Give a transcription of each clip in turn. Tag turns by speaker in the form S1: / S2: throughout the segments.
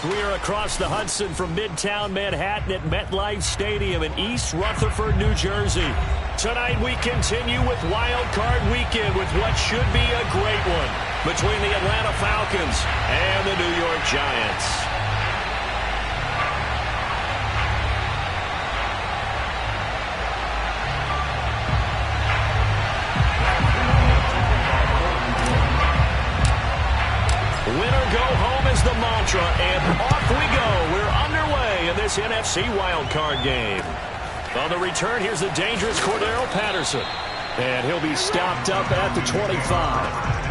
S1: We are across the Hudson from Midtown Manhattan at MetLife Stadium in East Rutherford, New Jersey. Tonight we continue with Wild Card Weekend with what should be a great one between the Atlanta Falcons and the New York Giants. Winner go home is the mantra, and off we go. We're underway in this NFC wildcard game. On the return, here's the dangerous Cordero Patterson. And he'll be stopped up at the 25.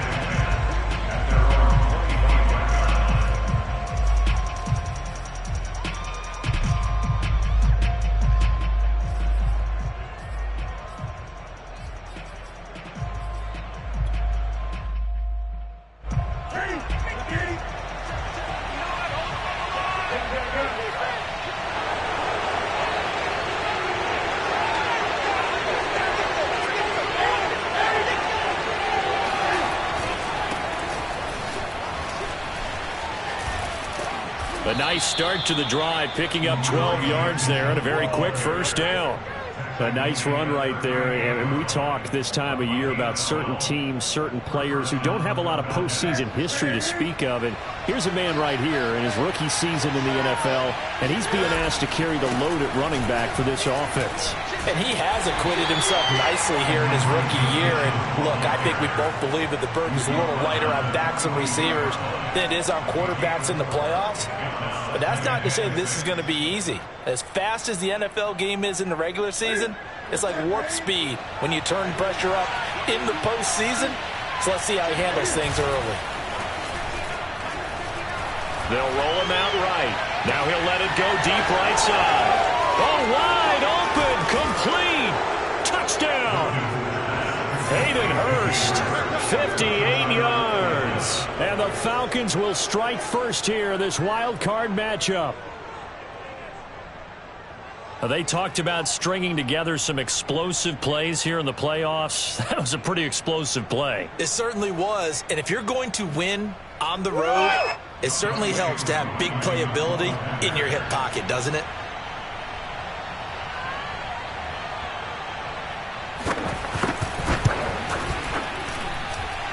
S1: A nice start to the drive, picking up 12 yards there and a very quick first down. A nice run right there, and we talk this time of year about certain teams, certain players who don't have a lot of postseason history to speak of. And here's a man right here in his rookie season in the NFL, and he's being asked to carry the load at running back for this offense.
S2: And he has acquitted himself nicely here in his rookie year. And look, I think we both believe that the burden's a little lighter on backs and receivers than it is on quarterbacks in the playoffs. But that's not to say this is going to be easy. As fast as the NFL game is in the regular season, it's like warp speed when you turn pressure up in the postseason. So let's see how he handles things early.
S1: They'll roll him out right. Now he'll let it go deep right side. Oh, wide open, complete, touchdown. Hayden Hurst, 58 yards. And the Falcons will strike first here, this wild card matchup. They talked about stringing together some explosive plays here in the playoffs. That was a pretty explosive play.
S2: It certainly was. And if you're going to win on the road, it certainly helps to have big playability in your hip pocket, doesn't it?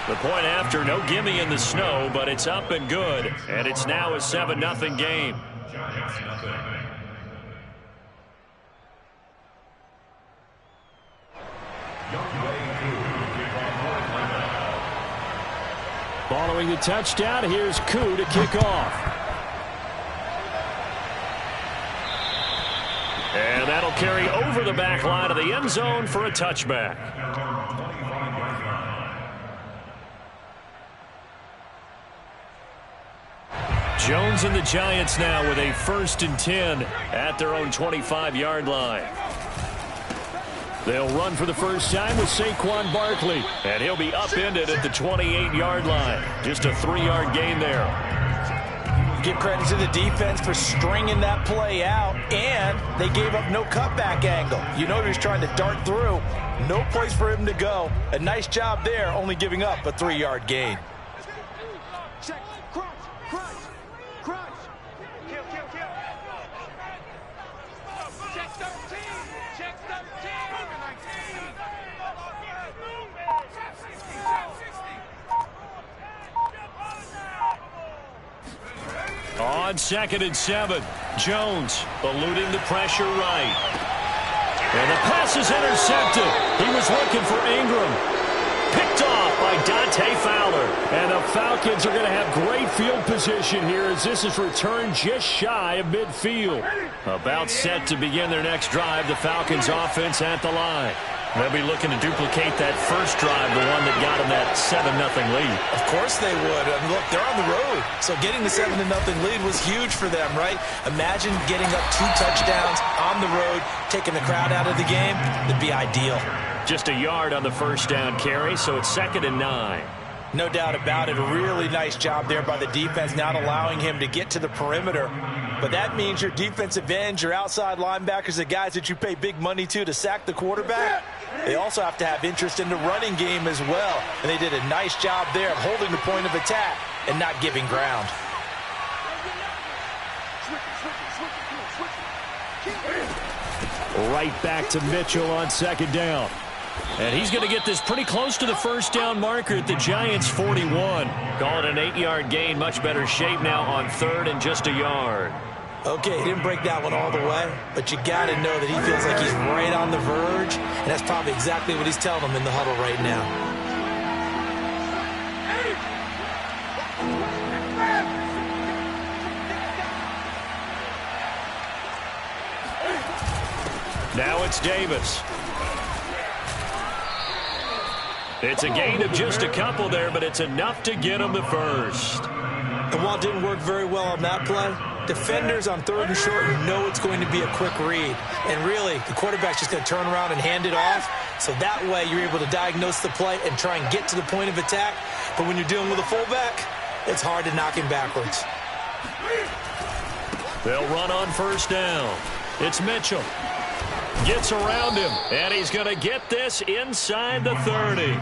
S1: The point after, no gimme in the snow, but it's up and good. And it's now a 7-0 game. Following the touchdown, here's Koo to kick off. And that'll carry over the back line of the end zone for a touchback. Jones and the Giants now with a 1st and 10 at their own 25-yard line. They'll run for the first time with Saquon Barkley, and he'll be upended at the 28-yard line. Just a 3-yard gain there.
S2: Give credit to the defense for stringing that play out, and they gave up no cutback angle. You know he was trying to dart through. No place for him to go. A nice job there, only giving up a 3-yard gain.
S1: On 2nd and 7, Jones eluding the pressure right. And the pass is intercepted. He was looking for Ingram. Picked off by Dante Fowler. And the Falcons are going to have great field position here as this is returned just shy of midfield. About set to begin their next drive, the Falcons offense at the line. They'll be looking to duplicate that first drive, the one that got them that 7-0 lead.
S2: Of course they would. Look, they're on the road. So getting the 7-0 lead was huge for them, right? Imagine getting up 2 touchdowns on the road, taking the crowd out of the game. It'd be ideal.
S1: Just a yard on the first down carry, so it's 2nd and 9.
S2: No doubt about it. A really nice job there by the defense, not allowing him to get to the perimeter. But that means your defensive ends, your outside linebackers, the guys that you pay big money to sack the quarterback, they also have to have interest in the running game as well. And they did a nice job there of holding the point of attack and not giving ground.
S1: Right back to Mitchell on second down. And he's going to get this pretty close to the first down marker at the Giants' 41. Call it an 8-yard gain. Much better shape now on third and just a yard.
S2: Okay, he didn't break that one all the way, but you got to know that he feels like he's right on the verge, and that's probably exactly what he's telling them in the huddle right now.
S1: Now it's Davis. It's a gain of just a couple there, but it's enough to get him the first.
S2: And while it didn't work very well on that play, defenders on third and short know it's going to be a quick read. And really, the quarterback's just going to turn around and hand it off. So that way you're able to diagnose the play and try and get to the point of attack. But when you're dealing with a fullback, it's hard to knock him backwards.
S1: They'll run on first down. It's Mitchell. Gets around him, and he's going to get this inside the 30.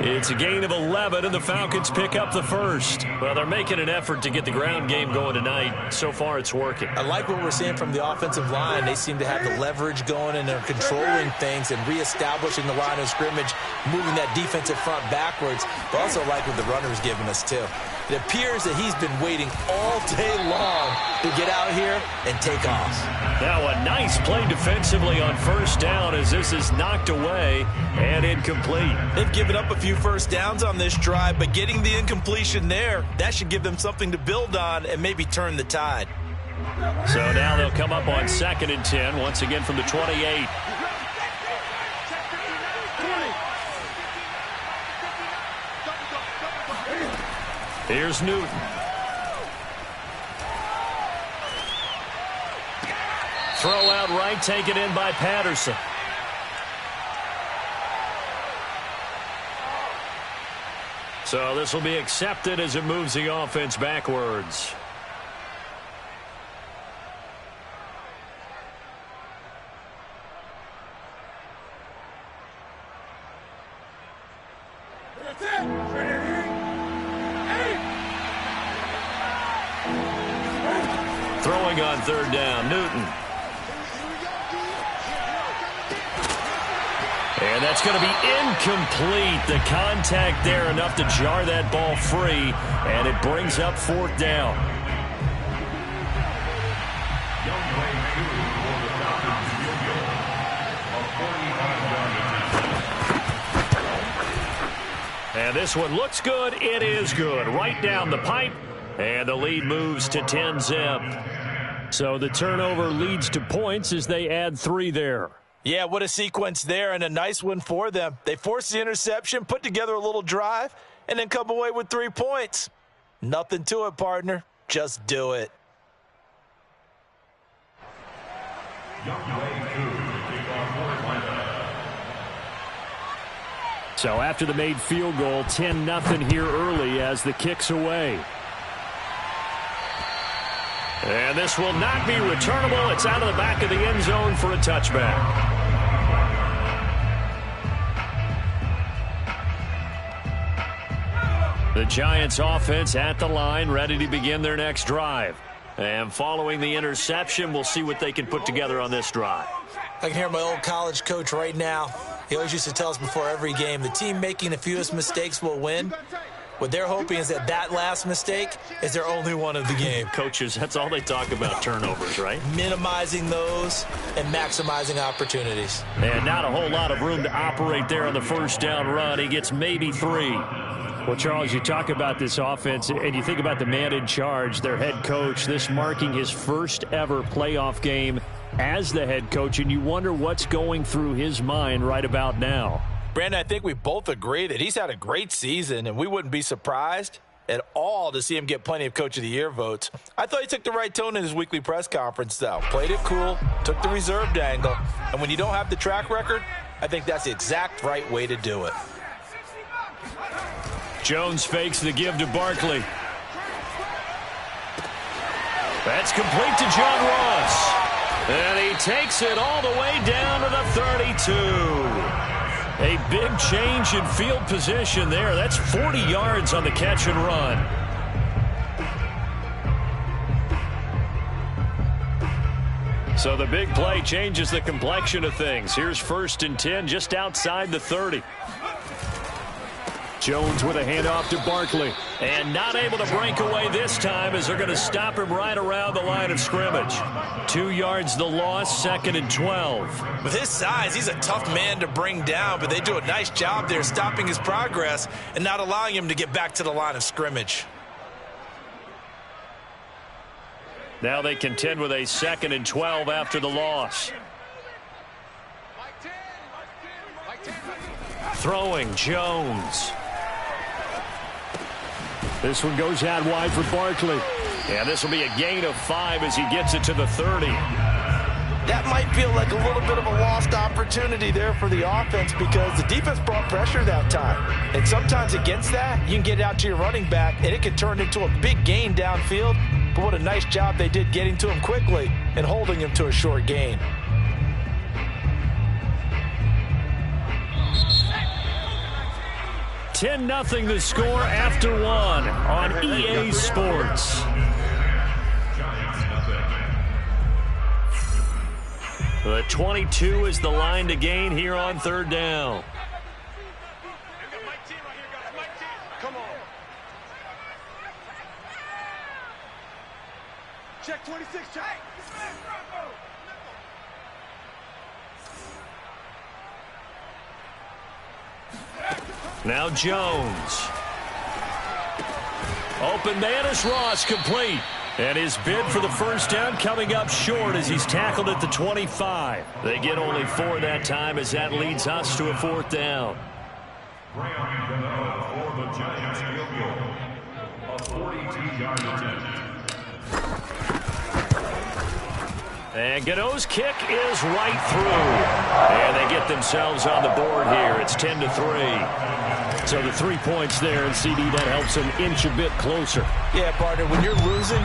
S1: It's a gain of 11, and the Falcons pick up the first. Well, they're making an effort to get the ground game going tonight. So far, it's working.
S2: I like what we're seeing from the offensive line. They seem to have the leverage going, and they're controlling things and reestablishing the line of scrimmage, moving that defensive front backwards. But also like what the runner's giving us, too. It appears that he's been waiting all day long to get out here and take off.
S1: Now a nice play defensively on first down as this is knocked away and incomplete.
S2: They've given up a few first downs on this drive, but getting the incompletion there, that should give them something to build on and maybe turn the tide.
S1: So now they'll come up on 2nd and 10, once again from the 28. Here's Newton. Throw out right, taken in by Patterson. So this will be accepted as it moves the offense backwards. Throwing on third down, Newton. And that's going to be incomplete. The contact there enough to jar that ball free, and it brings up fourth down. And this one looks good. It is good. Right down the pipe. And the lead moves to 10-zip. So the turnover leads to points as they add 3 there.
S2: Yeah, what a sequence there, and a nice one for them. They force the interception, put together a little drive, and then come away with 3 points. Nothing to it, partner. Just do it.
S1: So after the made field goal, 10-0 here early as the kick's away. And this will not be returnable. It's out of the back of the end zone for a touchback. The Giants offense at the line, ready to begin their next drive. And following the interception, we'll see what they can put together on this drive.
S2: I can hear my old college coach right now. He always used to tell us before every game, the team making the fewest mistakes will win. What they're hoping is that that last mistake is their only one of the game.
S1: Coaches, that's all they talk about, turnovers, right?
S2: Minimizing those and maximizing opportunities.
S1: And not a whole lot of room to operate there on the first down run. He gets maybe 3. Well, Charles, you talk about this offense, and you think about the man in charge, their head coach, this marking his first ever playoff game as the head coach, and you wonder what's going through his mind right about now.
S2: Brandon, I think we both agree that he's had a great season, and we wouldn't be surprised at all to see him get plenty of Coach of the Year votes. I thought he took the right tone in his weekly press conference, though. Played it cool, took the reserved angle, and when you don't have the track record, I think that's the exact right way to do it.
S1: Jones fakes the give to Barkley. That's complete to John Ross. And he takes it all the way down to the 32. A big change in field position there. That's 40 yards on the catch and run. So the big play changes the complexion of things. Here's 1st and 10 just outside the 30. Jones with a handoff to Barkley. And not able to break away this time as they're going to stop him right around the line of scrimmage. 2 yards the loss, 2nd and 12.
S2: With his size, he's a tough man to bring down, but they do a nice job there stopping his progress and not allowing him to get back to the line of scrimmage.
S1: Now they contend with a 2nd and 12 after the loss. Throwing Jones. This one goes out wide for Barkley. And this will be a gain of 5 as he gets it to the 30.
S2: That might feel like a little bit of a lost opportunity there for the offense because the defense brought pressure that time. And sometimes against that, you can get out to your running back, and it can turn into a big gain downfield. But what a nice job they did getting to him quickly and holding him to a short gain.
S1: $10-0 the score after 1 on EA Sports. The 22 is the line to gain here on 3rd down.
S3: Check 26, check.
S1: Now Jones. Open man is Ross, complete. And his bid for the 1st down coming up short as he's tackled at the 25. They get only 4 that time as that leads us to a 4th down.
S4: For the Giants field goal, a 42-yard attempt.
S1: And Gano's kick is right through. And they get themselves on the board here. It's 10-3. So the 3 points there, and CD, that helps them inch a bit closer.
S2: Yeah, partner, when you're losing,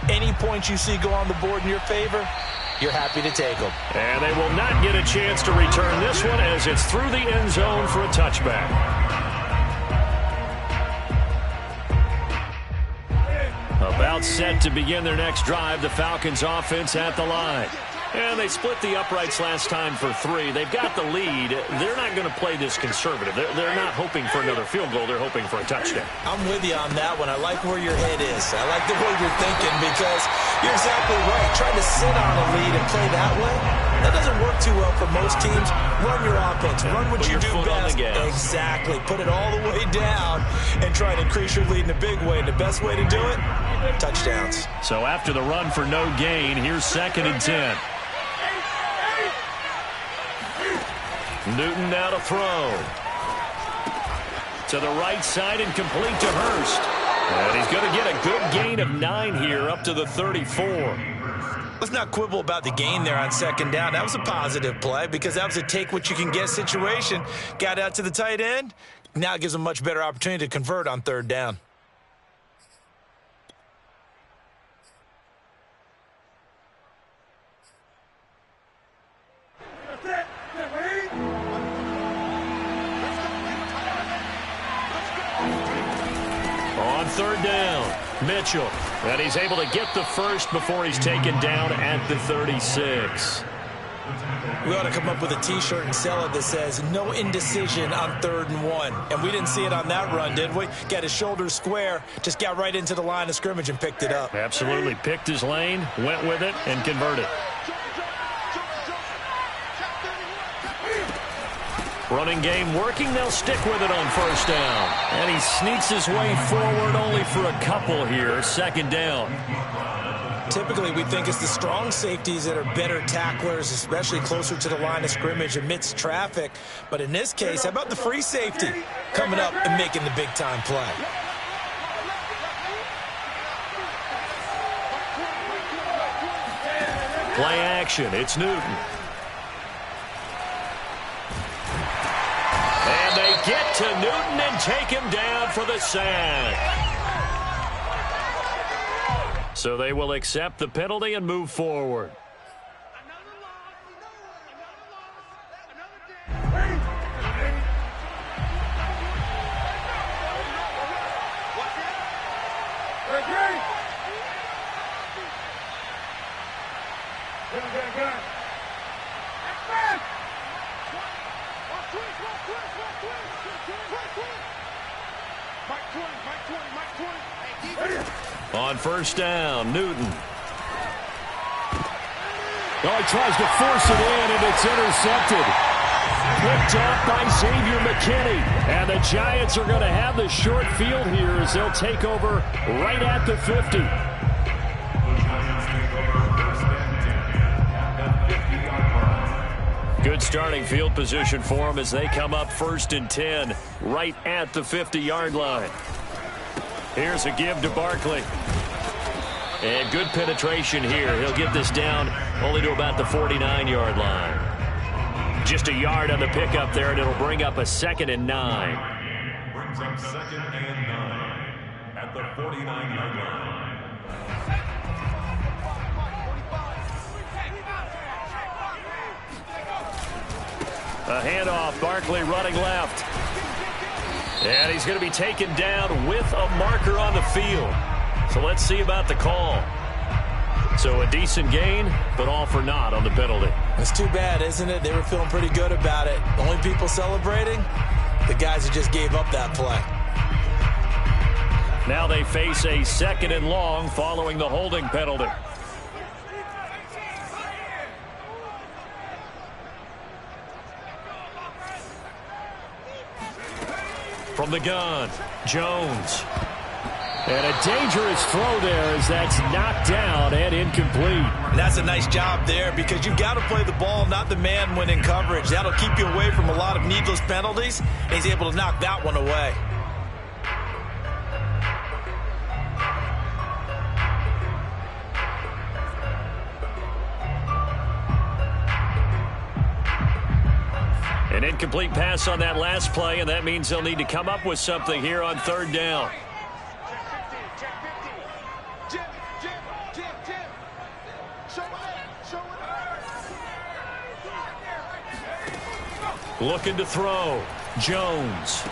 S2: any points you see go on the board in your favor, you're happy to take them.
S1: And they will not get a chance to return this one as it's through the end zone for a touchback. About set to begin their next drive, the Falcons offense at the line. And they split the uprights last time for 3. They've got the lead. They're not going to play this conservative. They're not hoping for another field goal. They're hoping for a touchdown.
S2: I'm with you on that one. I like where your head is. I like the way you're thinking because you're exactly right. Trying to sit on a lead and play that way, that doesn't work too well for most teams. Run your offense. Run what you do best. Exactly. Put it all the way down and try to increase your lead in a big way. And the best way to do it, touchdowns.
S1: So after the run for no gain, here's 2nd and 10. Newton now to throw. To the right side and complete to Hurst. And he's going to get a good gain of 9 here up to the 34.
S2: Let's not quibble about the gain there on 2nd down. That was a positive play because that was a take-what-you-can-get situation. Got out to the tight end. Now it gives them a much better opportunity to convert on 3rd down.
S1: On 3rd down, Mitchell. And he's able to get the first before he's taken down at the 36.
S2: We ought to come up with a T-shirt and sell it that says, no indecision on 3rd and 1. And we didn't see it on that run, did we? Got his shoulders square, just got right into the line of scrimmage and picked it up.
S1: Absolutely. Picked his lane, went with it, and converted. Running game working. They'll stick with it on 1st down. And he sneaks his way forward only for a couple here. 2nd down.
S2: Typically, we think it's the strong safeties that are better tacklers, especially closer to the line of scrimmage amidst traffic. But in this case, how about the free safety coming up and making the big-time play?
S1: Play action. It's Newton. And they get to Newton and take him down for the sack. So they will accept the penalty and move forward. On first down, Newton. Oh, he tries to force it in, and it's intercepted. Picked off by Xavier McKinney. And the Giants are going to have the short field here as they'll take over right at the 50. Good starting field position for them as they come up 1st and 10 right at the 50-yard line. Here's a give to Barkley. And good penetration here. He'll get this down only to about the 49-yard line. Just a yard on the pickup there, and it'll bring up a 2nd and 9.
S4: Brings up 2nd and 9 at the 49-yard line.
S1: A handoff, Barkley running left. And he's going to be taken down with a marker on the field. So let's see about the call. So a decent gain, but all for naught on the penalty.
S2: It's too bad, isn't it? They were feeling pretty good about it. The only people celebrating, the guys who just gave up that play.
S1: Now they face a 2nd and long following the holding penalty. From the gun, Jones. And a dangerous throw there as that's knocked down and incomplete.
S2: And that's a nice job there because you've got to play the ball, not the man when in coverage. That'll keep you away from a lot of needless penalties, and he's able to knock that one away.
S1: An incomplete pass on that last play, and that means they'll need to come up with something here on 3rd down. Looking to throw. Jones.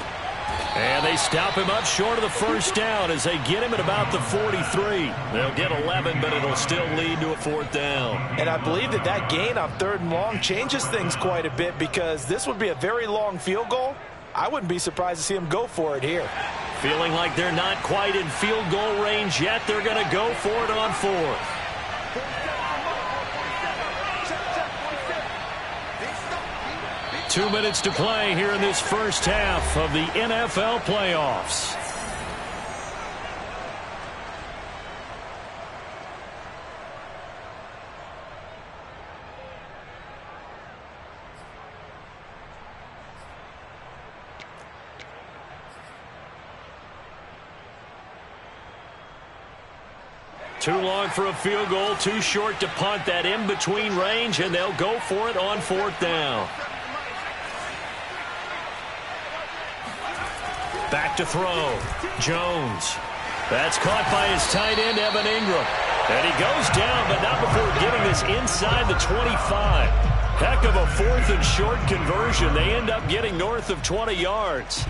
S1: And they stop him up short of the 1st down as they get him at about the 43. They'll get 11, but it'll still lead to a 4th down.
S2: And I believe that gain on 3rd and long changes things quite a bit because this would be a very long field goal. I wouldn't be surprised to see him go for it here.
S1: Feeling like they're not quite in field goal range yet. They're going to go for it on 4th. Two minutes to play here in this first half of the NFL playoffs. Too long for a field goal, too short to punt. That in-between range, and they'll go for it on 4th down. Back to throw. Jones. That's caught by his tight end, Evan Ingram. And he goes down, but not before getting this inside the 25. Heck of a 4th and short conversion. They end up getting north of 20 yards.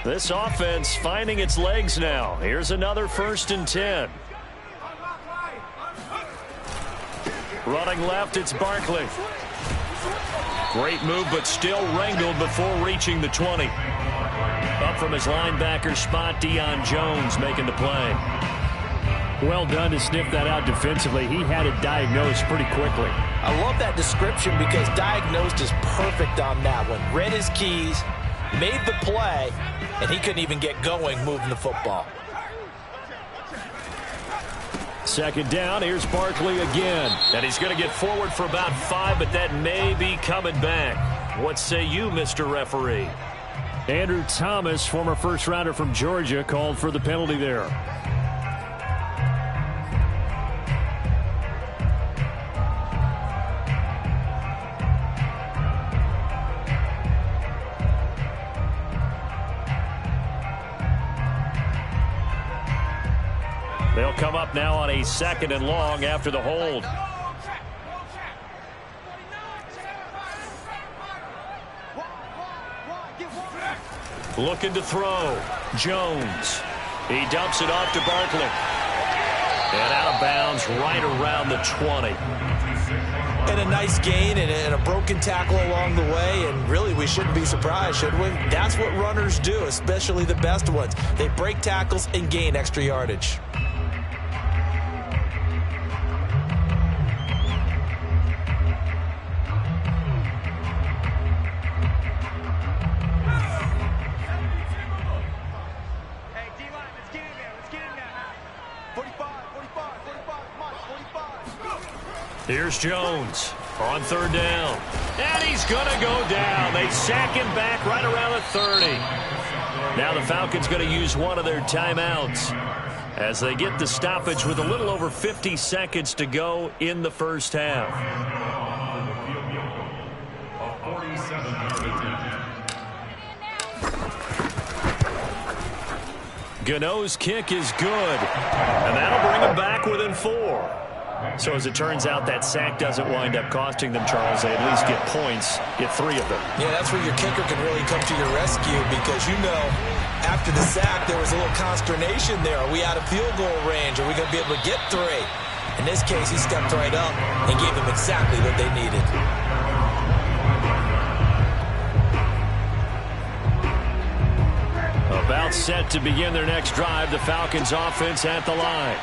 S1: This offense finding its legs now. Here's another 1st and 10. Running left, it's Barkley. Great move, but still wrangled before reaching the 20. Up from his linebacker spot, Deion Jones making the play. Well done to sniff that out defensively. He had it diagnosed pretty quickly.
S2: I love that description because diagnosed is perfect on that one. Read his keys, made the play, and he couldn't even get going moving the football.
S1: 2nd down, here's Barkley again. And he's going to get forward for about 5, but that may be coming back. What say you, Mr. Referee? Andrew Thomas, former first-rounder from Georgia, called for the penalty there. They'll come up now on a 2nd and long after the hold. Looking to throw. Jones. He dumps it off to Barkley. And out of bounds right around the 20.
S2: And a nice gain and a broken tackle along the way. And really, we shouldn't be surprised, should we? That's what runners do, especially the best ones. They break tackles and gain extra yardage.
S1: Here's Jones on third down. And he's going to go down. They sack him back right around the 30. Now the Falcons going to use one of their timeouts as they get the stoppage with a little over 50 seconds to go in the first half. Gano's kick is good. And that'll bring him back within 4. So as it turns out, that sack doesn't wind up costing them, Charles. They at least get points, get 3 of them.
S2: Yeah, that's where your kicker can really come to your rescue because, you know, after the sack, there was a little consternation there. Are we out of field goal range? Are we going to be able to get 3? In this case, he stepped right up and gave them exactly what they needed.
S1: About set to begin their next drive, the Falcons offense at the line.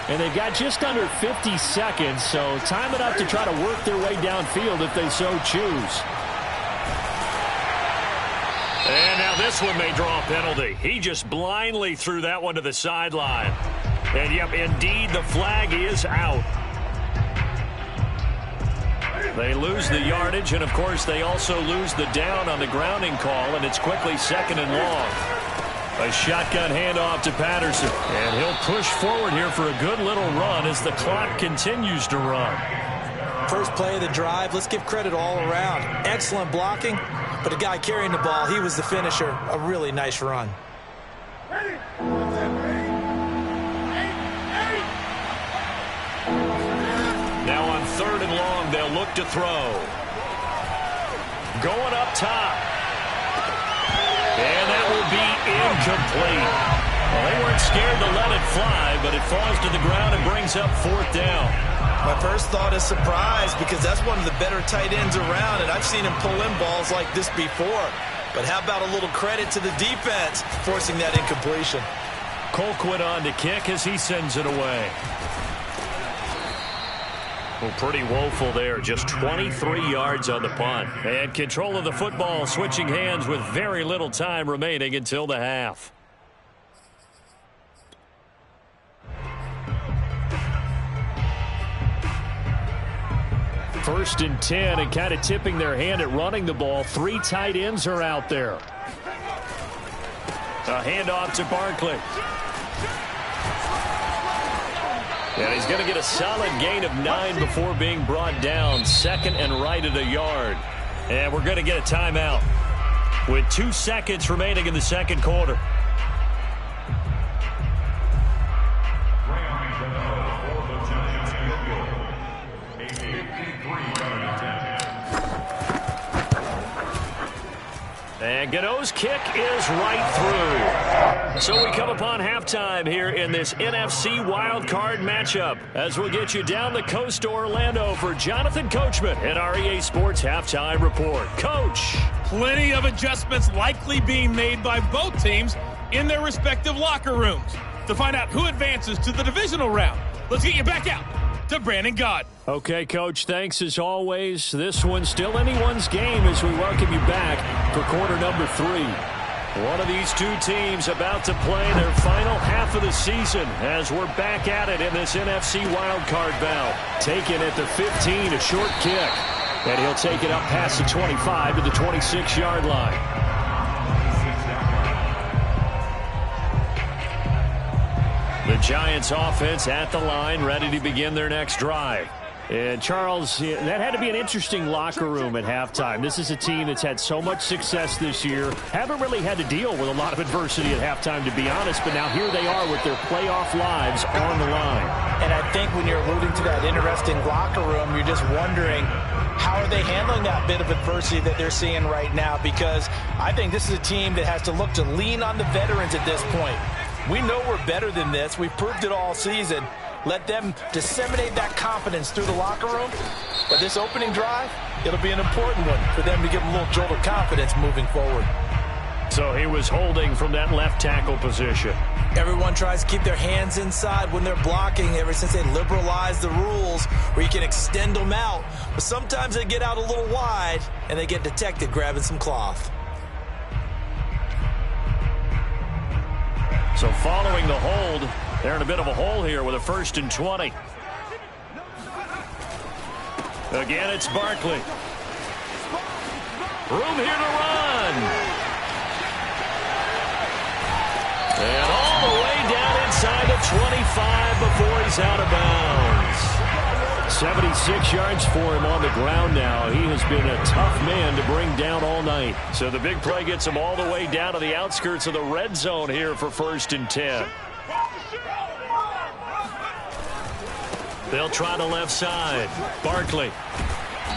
S1: And they've got just under 50 seconds, so time it up to try to work their way downfield if they so choose. And now this one may draw a penalty. He just blindly threw that one to the sideline. And, yep, indeed, the flag is out. They lose the yardage, and, of course, they also lose the down on the grounding call, and it's quickly 2nd and long. A shotgun handoff to Patterson. And he'll push forward here for a good little run as the clock continues to run.
S2: First play of the drive, let's give credit all around. Excellent blocking, but the guy carrying the ball, he was the finisher. A really nice run.
S1: Now on 3rd and long, they'll look to throw. Going up top. And that will be incomplete. Well, they weren't scared to let it fly, but it falls to the ground and brings up 4th down.
S2: My first thought is surprise because that's one of the better tight ends around, and I've seen him pull in balls like this before. But how about a little credit to the defense forcing that incompletion?
S1: Colquitt on to kick as he sends it away. Well, pretty woeful there. Just 23 yards on the punt. And control of the football switching hands with very little time remaining until the half. First and 10 and kind of tipping their hand at running the ball. 3 tight ends are out there. A handoff to Barkley. And he's going to get a solid gain of 9 before being brought down. 2nd and right at a yard. And we're going to get a timeout with 2 seconds remaining in the second quarter. And Gano's kick is right through. So we come upon halftime here in this NFC wildcard matchup as we'll get you down the coast to Orlando for Jonathan Coachman and our EA Sports Halftime Report. Coach.
S3: Plenty of adjustments likely being made by both teams in their respective locker rooms. To find out who advances to the divisional round, let's get you back out to Brandon Gaudin.
S1: Okay, Coach, thanks as always. This one's still anyone's game as we welcome you back for quarter number 3. One of these two teams about to play their final half of the season as we're back at it in this NFC wildcard bout. Taken at the 15, a short kick. And he'll take it up past the 25 to the 26-yard line. The Giants offense at the line, ready to begin their next drive. And, Charles, that had to be an interesting locker room at halftime. This is a team that's had so much success this year. Haven't really had to deal with a lot of adversity at halftime, to be honest. But now here they are with their playoff lives on the line.
S2: And I think when you're alluding to that interesting locker room, you're just wondering, how are they handling that bit of adversity that they're seeing right now? Because I think this is a team that has to look to lean on the veterans at this point. We know we're better than this. We've proved it all season. Let them disseminate that confidence through the locker room. But this opening drive, it'll be an important one for them to give them a little jolt of confidence moving forward.
S1: So he was holding from that left tackle position.
S2: Everyone tries to keep their hands inside when they're blocking ever since they liberalized the rules where you can extend them out. But sometimes they get out a little wide and they get detected grabbing some cloth.
S1: So following the hold, they're in a bit of a hole here with a 1st and 20. Again, it's Barkley. Room here to run. And all the way down inside the 25 before he's out of bounds. 76 yards for him on the ground now. He has been a tough man to bring down all night. So the big play gets him all the way down to the outskirts of the red zone here for 1st and 10. They'll try the left side. Barkley.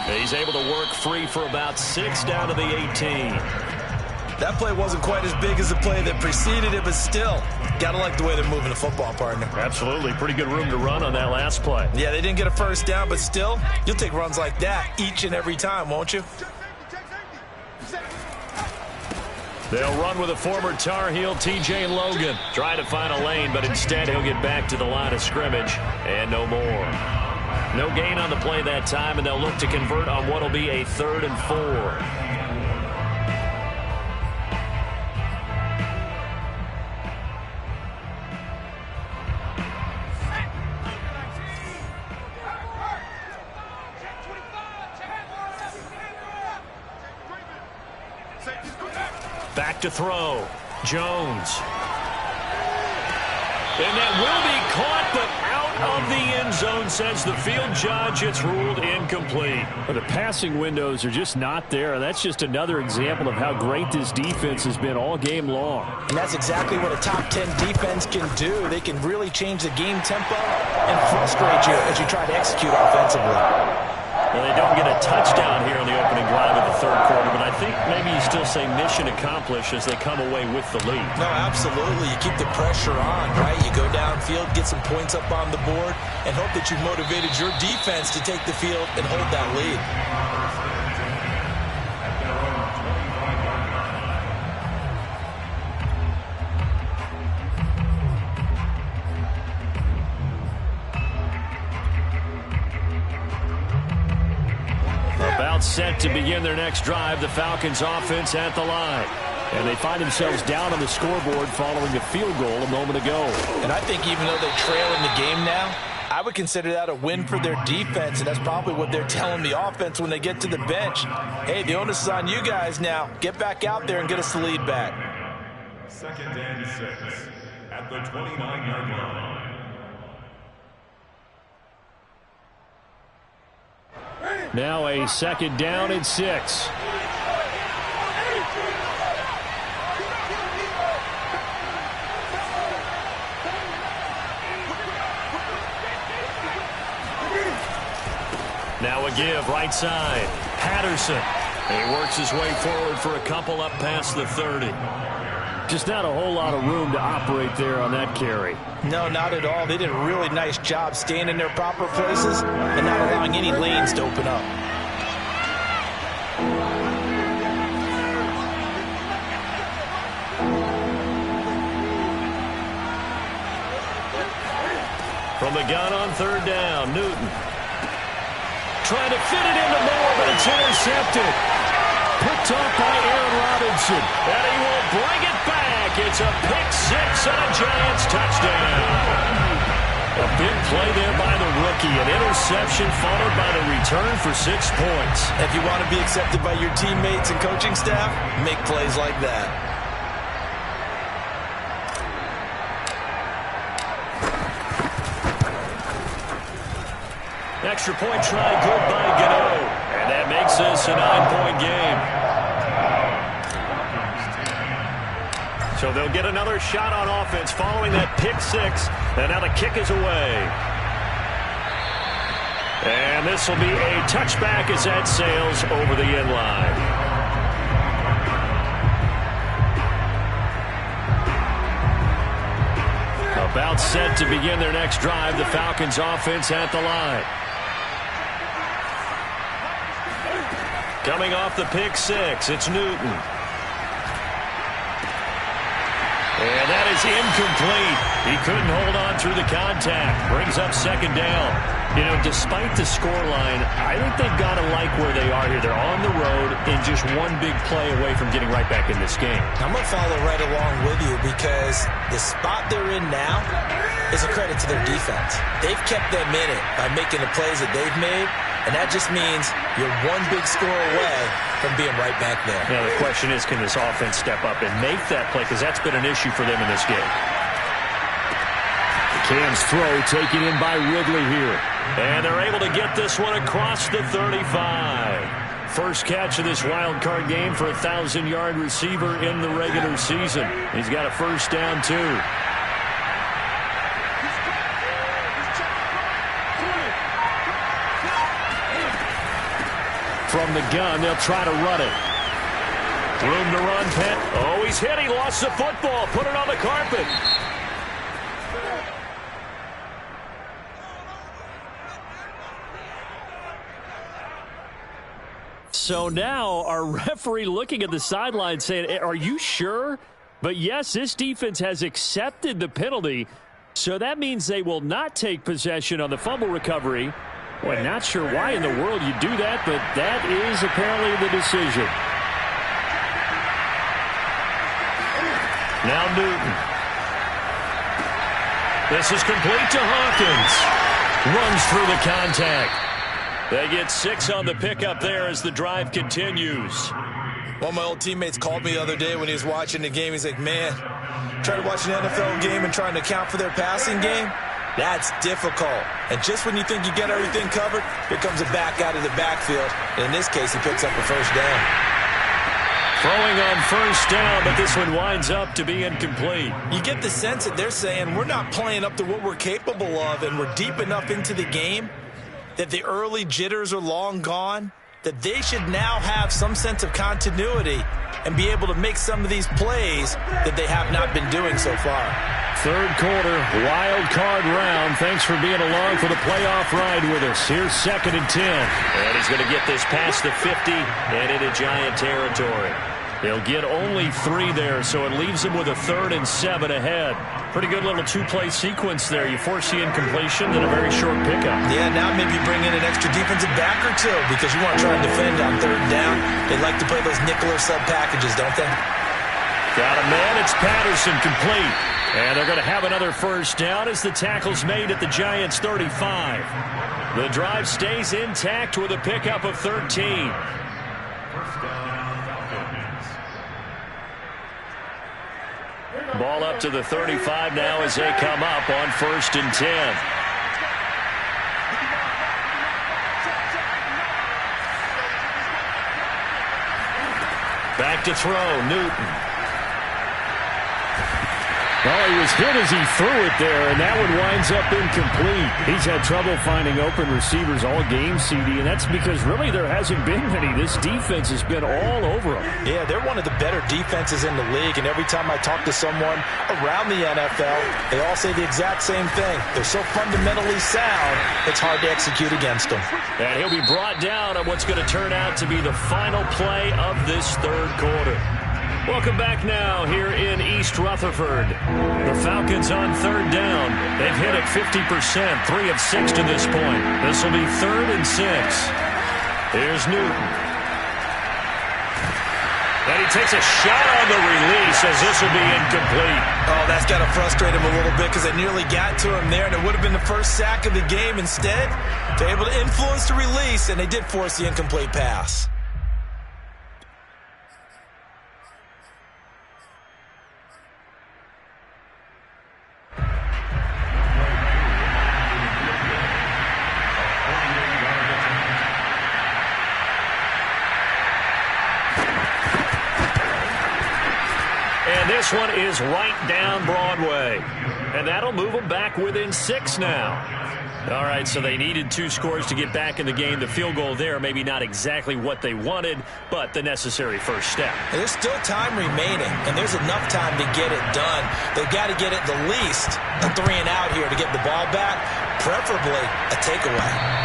S1: He's able to work free for about 6 down to the 18.
S2: That play wasn't quite as big as the play that preceded it, but still, gotta like the way they're moving the football, partner.
S1: Absolutely. Pretty good room to run on that last play.
S2: Yeah, they didn't get a 1st down, but still, you'll take runs like that each and every time, won't you?
S1: They'll run with a former Tar Heel, T.J. Logan. Trying to find a lane, but instead he'll get back to the line of scrimmage and no more. No gain on the play that time, and they'll look to convert on what will be a 3rd and 4. Back to throw. Jones. And that will be caught, but out of the end zone, says the field judge. It's ruled incomplete.
S5: But the passing windows are just not there. That's just another example of how great this defense has been all game long.
S2: And that's exactly what a top 10 defense can do. They can really change the game tempo and frustrate you as you try to execute offensively.
S1: Well, they don't get a touchdown here on the opening drive of the 3rd quarter, but I think maybe you still say mission accomplished as they come away with the lead.
S2: No, absolutely. You keep the pressure on, right? You go downfield, get some points up on the board, and hope that you've motivated your defense to take the field and hold that lead.
S1: Set to begin their next drive, the Falcons offense at the line.
S5: And they find themselves down on the scoreboard following the field goal a moment ago.
S2: And I think even though they trail in the game now, I would consider that a win for their defense, and that's probably what they're telling the offense when they get to the bench. Hey, the onus is on you guys now. Get back out there and get us the lead back.
S4: 2nd and 6 at the 29-yard line.
S5: Now a 2nd down and 6.
S1: Now a give, right side. Patterson. He works his way forward for a couple up past the 30.
S5: Just not a whole lot of room to operate there on that carry.
S2: No, not at all. They did a really nice job staying in their proper places and not allowing any lanes to open up.
S1: From the gun on 3rd down, Newton. Trying to fit it into Moore, but it's intercepted. Picked off by Aaron Robinson. And he will bring it back. It's a pick-6 and a Giants touchdown. A big play there by the rookie. An interception followed by the return for 6 points.
S2: If you want to be accepted by your teammates and coaching staff, make plays like that.
S1: Extra point try, good by Gano. And that makes this a 9-point game. So they'll get another shot on offense following that pick-6. And now the kick is away. And this will be a touchback as that sails over the end line.
S5: About set to begin their next drive. The Falcons offense at the line. Coming off the pick six, it's Newton. And that is incomplete. He couldn't hold on through the contact. Brings up second down. You know, despite the scoreline, I think they've got to like where they are here. They're on the road and just one big play away from getting right back in this game.
S2: I'm going to follow right along with you because the spot they're in now is a credit to their defense. They've kept them in it by making the plays that they've made, and that just means you're one big score away from being right back there.
S5: Now, the question is, can this offense step up and make that play? Because that's been an issue for them in this game. Cam's throw taken in by Ridley here.
S1: And they're able to get this one across the 35.
S5: First catch of this wild card game for a 1,000-yard receiver in the regular season. He's got a first down, too. From the gun, they'll try to run it.
S1: Room to run, Pitt. Oh, he's hit. He lost the football. Put it on the carpet.
S5: So now our referee looking at the sideline saying, are you sure? But yes, this defense has accepted the penalty. So that means they will not take possession on the fumble recovery. Boy, not sure why in the world you do that, but that is apparently the decision.
S1: Now Newton. This is complete to Hawkins. Runs through the contact. They get 6 on the pickup there as the drive continues.
S2: One of my old teammates called me the other day when he was watching the game. He's like, man, trying to watch an NFL game and trying to account for their passing game, that's difficult. And just when you think you get everything covered, here comes a back out of the backfield. And in this case, he picks up a first down.
S1: Throwing on first down, but this one winds up to be incomplete.
S2: You get the sense that they're saying we're not playing up to what we're capable of, and we're deep enough into the game that the early jitters are long gone, that they should now have some sense of continuity and be able to make some of these plays that they have not been doing so far.
S5: Third quarter, wild card round. Thanks for being along for the playoff ride with us. Here's 2nd and 10.
S1: And he's going to get this past the 50 and into Giant territory.
S5: They'll get only 3 there, so it leaves them with a 3rd and 7 ahead. Pretty good little 2-play sequence there. You force the incompletion, then a very short pickup.
S2: Yeah, now maybe bring in an extra defensive back or two because you want to try and defend on 3rd down. They like to play those nickel or sub packages, don't they?
S1: Got a man. It's Patterson complete. And they're going to have another first down as the tackle's made at the Giants' 35. The drive stays intact with a pickup of 13. Ball up to the 35 now as they come up on 1st and 10. Back to throw, Newton.
S5: Well, he was hit as he threw it there, and that one winds up incomplete. He's had trouble finding open receivers all game, CD, and that's because really there hasn't been many. This defense has been all over them.
S2: Yeah, they're one of the better defenses in the league, and every time I talk to someone around the NFL, they all say the exact same thing. They're so fundamentally sound, it's hard to execute against them.
S1: And he'll be brought down on what's going to turn out to be the final play of this 3rd quarter. Welcome back now here in East Rutherford. The Falcons on 3rd down. They've hit it 50%, 3 of 6 to this point. This will be 3rd and 6. Here's Newton. And he takes a shot on the release as this will be incomplete.
S2: Oh, that's got to frustrate him a little bit because they nearly got to him there, and it would have been the first sack of the game. Instead, they're able to influence the release, and they did force the incomplete pass.
S1: This one is right down Broadway. And that'll move them back within 6 now.
S5: All right, so they needed 2 scores to get back in the game. The field goal there, maybe not exactly what they wanted, but the necessary first step.
S2: There's still time remaining, and there's enough time to get it done. They've got to get it the least a 3 and out here to get the ball back, preferably a takeaway.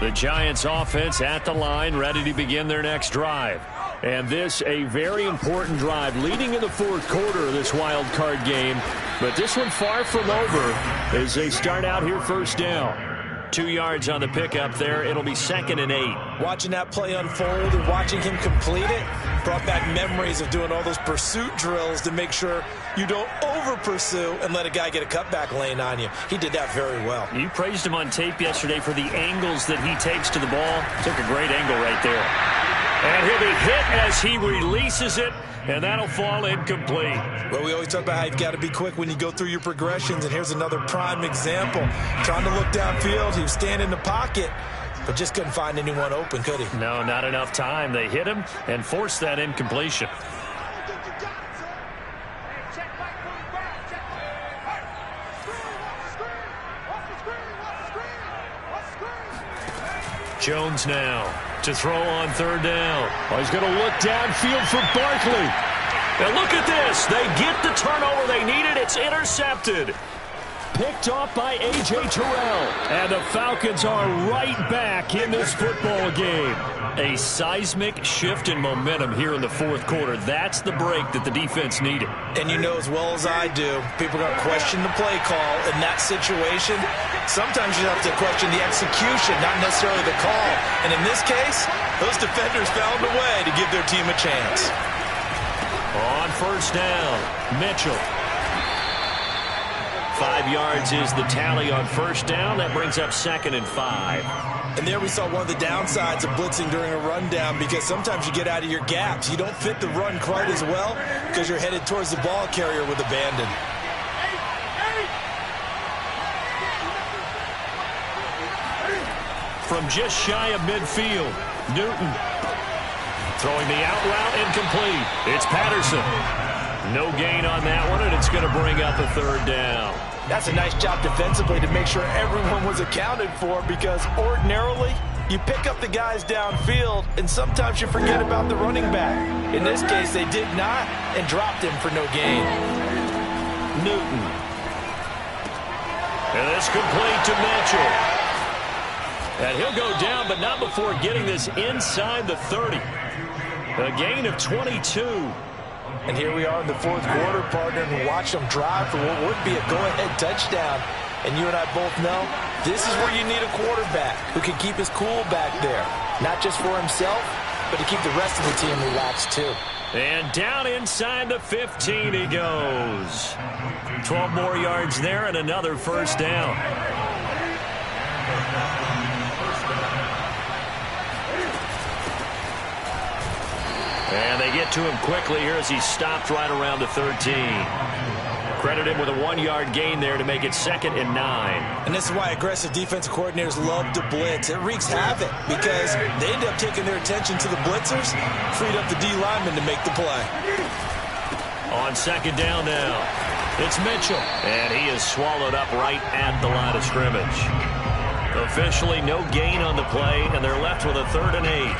S5: The Giants offense at the line, ready to begin their next drive. And this, a very important drive leading in the fourth quarter of this wild card game. But this one far from over as they start out here first down. 2 yards on the pickup there. It'll be 2nd and 8.
S2: Watching that play unfold and watching him complete it brought back memories of doing all those pursuit drills to make sure you don't over-pursue and let a guy get a cutback lane on you. He did that very well.
S5: You praised him on tape yesterday for the angles that he takes to the ball. Took a great angle right there. And he'll be hit as he releases it, and that'll fall incomplete.
S2: Well, we always talk about how you've got to be quick when you go through your progressions, and here's another prime example. Trying to look downfield, he was standing in the pocket, but just couldn't find anyone open, could he?
S5: No, not enough time. They hit him and forced that incompletion. Jones now to throw on 3rd down. Oh, he's going to look downfield for Barkley. And look at this. They get the turnover they needed. It's intercepted. Picked off by A.J. Terrell. And the Falcons are right back in this football game. A seismic shift in momentum here in the fourth quarter. That's the break that the defense needed.
S2: And you know as well as I do, people are going to question the play call in that situation. Sometimes you have to question the execution, not necessarily the call. And in this case, those defenders found a way to give their team a chance.
S5: On first down, Mitchell. 5 yards is the tally on first down. That brings up 2nd and 5.
S2: And there we saw one of the downsides of blitzing during a rundown, because sometimes you get out of your gaps. You don't fit the run quite as well because you're headed towards the ball carrier with abandon.
S5: From just shy of midfield, Newton throwing the out route, incomplete. It's Patterson. No gain on that one, and it's going to bring up a 3rd down.
S2: That's a nice job defensively to make sure everyone was accounted for, because ordinarily you pick up the guys downfield and sometimes you forget about the running back. In this case, they did not and dropped him for no gain.
S5: Newton. And it's complete to Mitchell. And he'll go down, but not before getting this inside the 30. A gain of 22.
S2: And here we are in the fourth quarter, partner, and watch them drive for what would be a go-ahead touchdown. And you and I both know this is where you need a quarterback who can keep his cool back there. Not just for himself, but to keep the rest of the team relaxed too.
S5: And down inside the 15 he goes. 12 more yards there and another first down. And they get to him quickly here as he stopped right around the 13. Credit him with a 1-yard gain there to make it 2nd and 9.
S2: And this is why aggressive defensive coordinators love to blitz. It wreaks havoc because they end up taking their attention to the blitzers, freed up the D lineman to make the play.
S5: On 2nd down now, it's Mitchell. And he is swallowed up right at the line of scrimmage. Officially no gain on the play, and they're left with a 3rd and 8.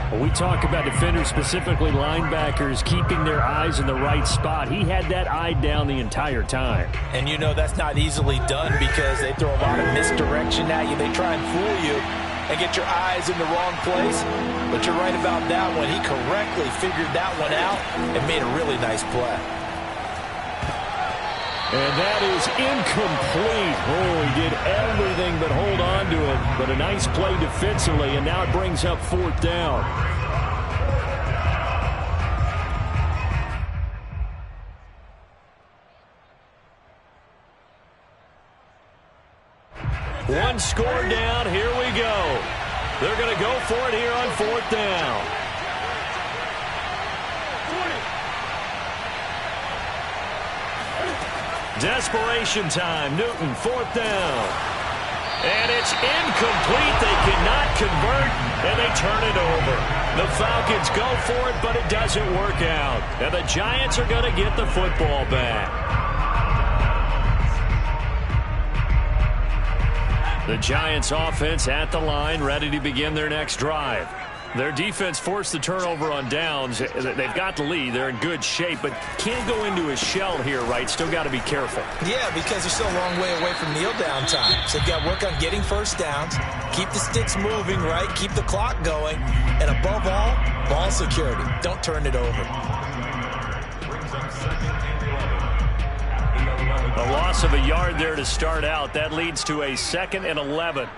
S5: Well, we talk about defenders, specifically linebackers, keeping their eyes in the right spot. He had that eye down the entire time.
S2: And you know that's not easily done because they throw a lot of misdirection at you. They try and fool you and get your eyes in the wrong place. But you're right about that one. He correctly figured that one out and made a really nice play.
S5: And that is incomplete. Oh, he did everything but hold on to it. But a nice play defensively, and now it brings up 4th down. One score down. Here we go. They're going to go for it here on 4th down.
S1: Desperation time. Newton, 4th down. And it's incomplete. They cannot convert, and they turn it over. The Falcons go for it, but it doesn't work out. And the Giants are going to get the football back. The Giants offense at the line, ready to begin their next drive. Their defense forced the turnover on downs. They've got the lead. They're in good shape, but can't go into a shell here, right? Still got to be careful.
S2: Yeah, because they're still a long way away from kneel down time. So they've got to work on getting first downs, keep the sticks moving, right? Keep the clock going. And above all, ball security. Don't turn it over.
S1: A loss of a yard there to start out. That leads to a 2nd and 11.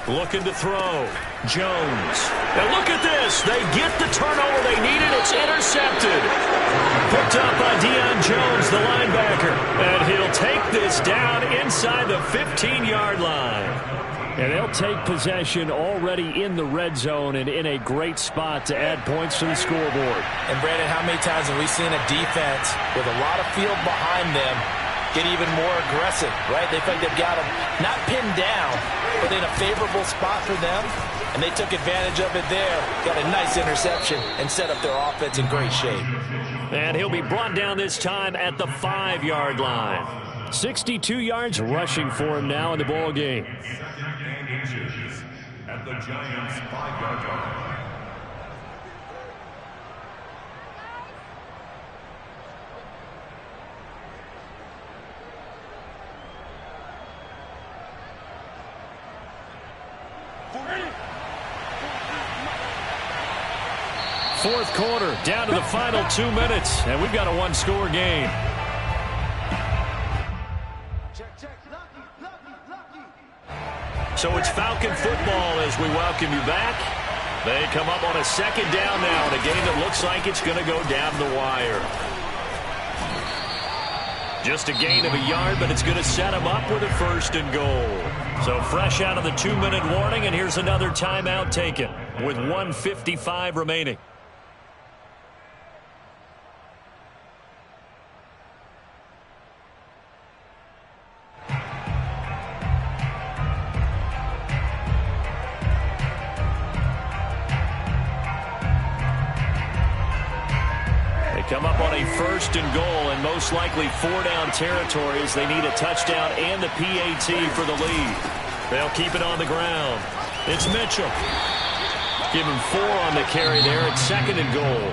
S1: Looking to throw. Jones. And look at this. They get the turnover they needed. It's intercepted. Picked up by Deion Jones, the linebacker. And he'll take this down inside the 15-yard line. And they'll take possession already in the red zone and in a great spot to add points to the scoreboard.
S2: And, Brandon, how many times have we seen a defense with a lot of field behind them get even more aggressive, right? They think they've got them not pinned down, but in a favorable spot for them, and they took advantage of it there. Got a nice interception and set up their offense in great shape.
S1: And he'll be brought down this time at the 5-yard line.
S5: 62 yards rushing for him now in the ball game.
S4: At the Giants' 5-yard line.
S1: Fourth quarter, down to the final 2 minutes, and we've got a one-score game. So it's Falcon football as we welcome you back. They come up on a 2nd down now in a game that looks like it's going to go down the wire. Just a gain of a yard, but it's going to set them up with a 1st and goal. So fresh out of the 2-minute warning, and here's another timeout taken with 1:55 remaining. Come up on a 1st and goal, and most likely 4-down territory as they need a touchdown and the PAT for the lead. They'll keep it on the ground. It's Mitchell. Give him 4 on the carry there. It's 2nd and goal.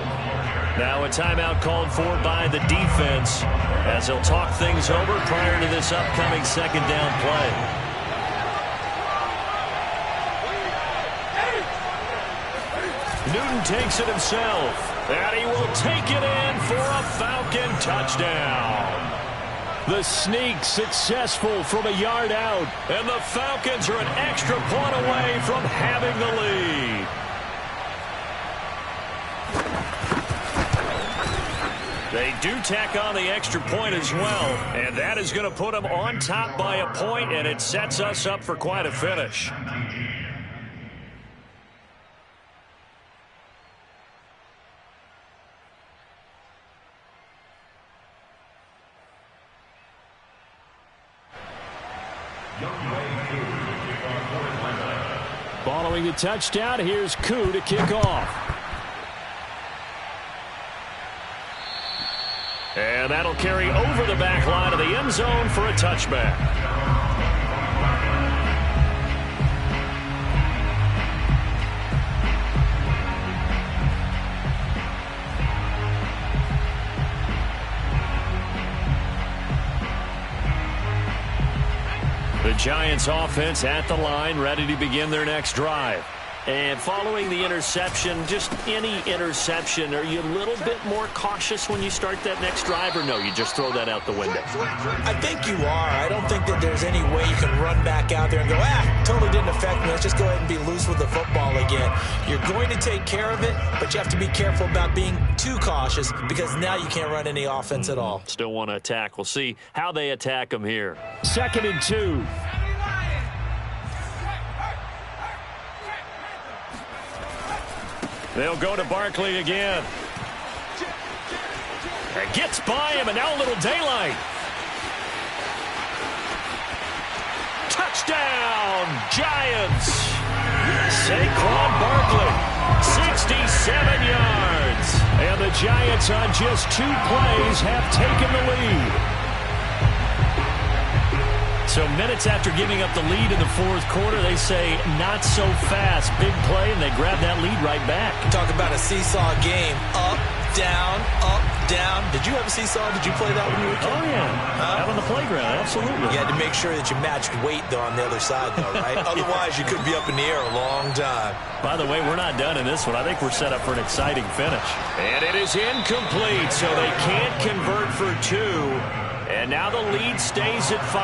S1: Now a timeout called for by the defense as they'll talk things over prior to this upcoming 2nd down play. Newton takes it himself. And he will take it in for a Falcon touchdown. The sneak successful from a yard out. And the Falcons are an extra point away from having the lead. They do tack on the extra point as well. And that is going to put them on top by a point, and it sets us up for quite a finish.
S5: Following the touchdown, here's Koo to kick off.
S1: And that'll carry over the back line of the end zone for a touchback. The Giants offense at the line, ready to begin their next drive. And following the interception, just any interception, are you a little bit more cautious when you start that next drive, or no, you just throw that out the window?
S2: I think you are. I don't think that there's any way you can run back out there and go, totally didn't affect me. Let's just go ahead and be loose with the football again. You're going to take care of it, but you have to be careful about being too cautious because now you can't run any offense at all.
S1: Still want to attack. We'll see how they attack them here.
S5: 2nd and 2.
S1: They'll go to Barkley again. And gets by him, and now a little daylight. Touchdown, Giants. Saquon Barkley, 67 yards. And the Giants on just 2 plays have taken the lead. So minutes after giving up the lead in the 4th quarter, they say not so fast. Big play, and they grab that lead right back.
S2: Talk about a seesaw game. Up, down, up, down. Did you have a seesaw? Did you play that when you were a kid?
S5: Oh, yeah. Out on the playground, absolutely.
S2: You had to make sure that you matched weight, though, on the other side, though, right? Otherwise, you could be up in the air a long time.
S5: By the way, we're not done in this one. I think we're set up for an exciting finish.
S1: And it is incomplete, so they can't convert for 2. And now the lead stays at 5.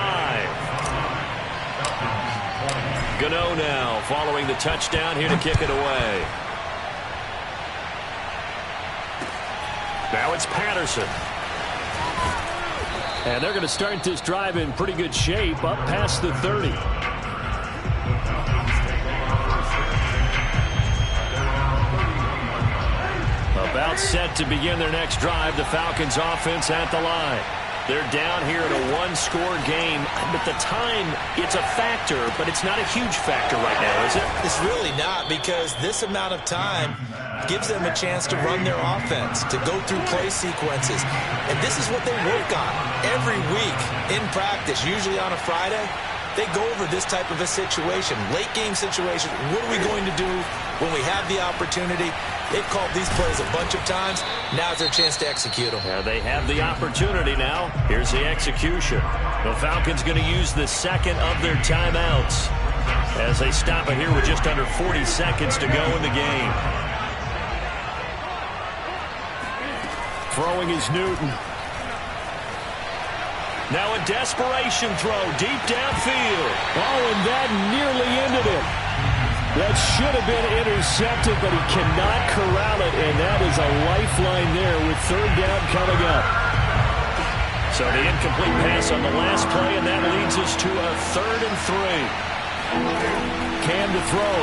S1: Gano now following the touchdown here to kick it away. Now it's Patterson.
S5: And they're going to start this drive in pretty good shape, up past the 30. About set to begin their next drive, the Falcons offense at the line. They're down here in a 1-score game, but the time, it's a factor, but it's not a huge factor right now, is it?
S2: It's really not, because this amount of time gives them a chance to run their offense, to go through play sequences. And this is what they work on every week in practice, usually on a Friday. They go over this type of a situation, late game situation. What are we going to do when we have the opportunity? They've called these plays a bunch of times. Now's their chance to execute them.
S5: Yeah, they have the opportunity now. Here's the execution. The Falcons going to use the second of their timeouts as they stop it here with just under 40 seconds to go in the game. Throwing is Newton. Now a desperation throw deep downfield. Oh, and that nearly ended it. That should have been intercepted, but he cannot corral it, and that is a lifeline there with 3rd down coming up. So the incomplete pass on the last play, and that leads us to a 3rd and 3. Cam to throw.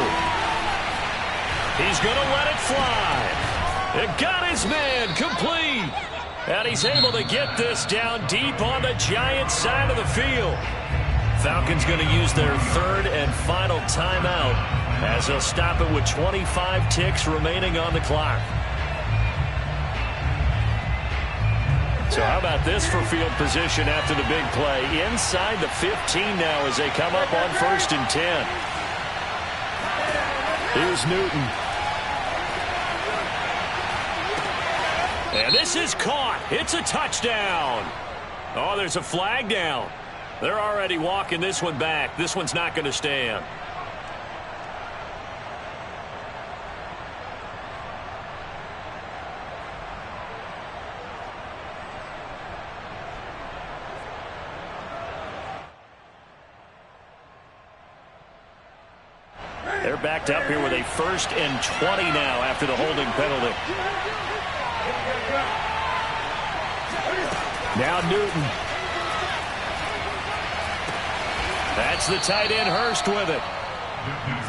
S5: He's going to let it fly. It got his man complete. And he's able to get this down deep on the Giants side of the field. Falcons going to use their 3rd and final timeout as they'll stop it with 25 ticks remaining on the clock. So how about this for field position after the big play? Inside the 15 now as they come up on 1st and 10. Here's Newton. And this is caught. It's a touchdown. Oh, there's a flag down. They're already walking this one back. This one's not going to stand. They're backed up here with a 1st and 20 now after the holding penalty. Now Newton. That's the tight end Hurst with it.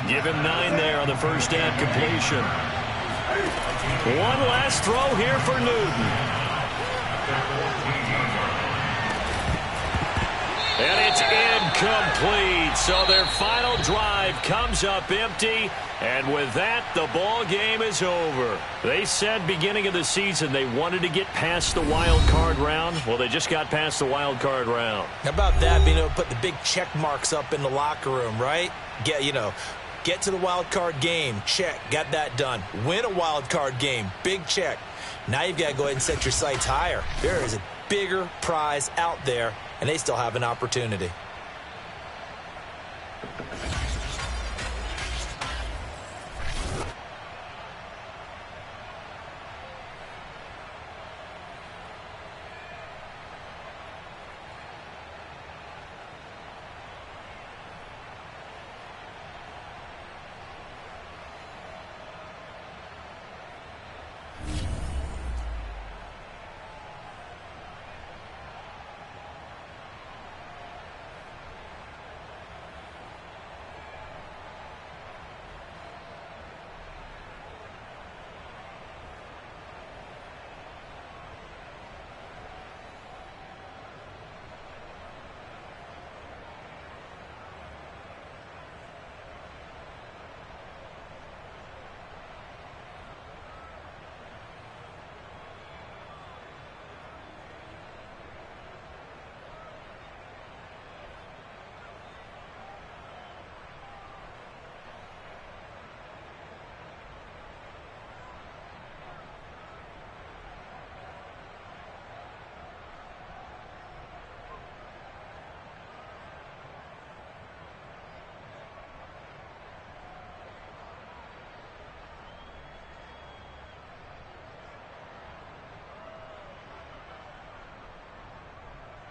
S5: Give him 9 there on the 1st down completion. One last throw here for Newton. And it's incomplete. So their final drive comes up empty. And with that, the ball game is over. They said beginning of the season they wanted to get past the wild card round. Well, they just got past the wild card round.
S2: How about that, being able to put the big check marks up in the locker room, right? Get to the wild card game, check, got that done. Win a wild card game, big check. Now you've got to go ahead and set your sights higher. There is a bigger prize out there, and they still have an opportunity.